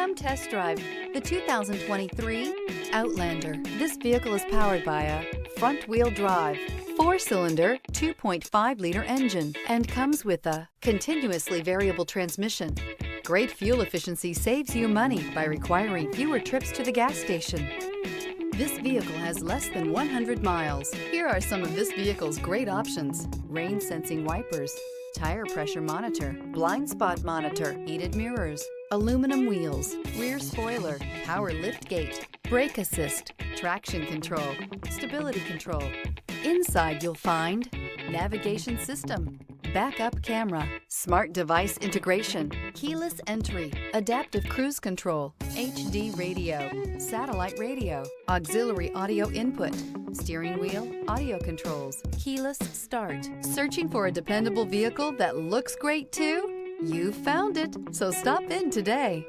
Come test drive the 2023 Outlander. This vehicle is powered by a front-wheel drive, 4-cylinder, 2.5-liter engine, and comes with a continuously variable transmission. Great fuel efficiency saves you money by requiring fewer trips to the gas station. This vehicle has less than 100 miles. Here are some of this vehicle's great options: rain sensing wipers, tire pressure monitor, blind spot monitor, heated mirrors, aluminum wheels, rear spoiler, power liftgate, brake assist, traction control, stability control. Inside you'll find navigation system, backup camera, smart device integration, keyless entry, adaptive cruise control, HD radio, satellite radio, auxiliary audio input, steering wheel audio controls, keyless start. Searching for a dependable vehicle that looks great too? You found it, so stop in today.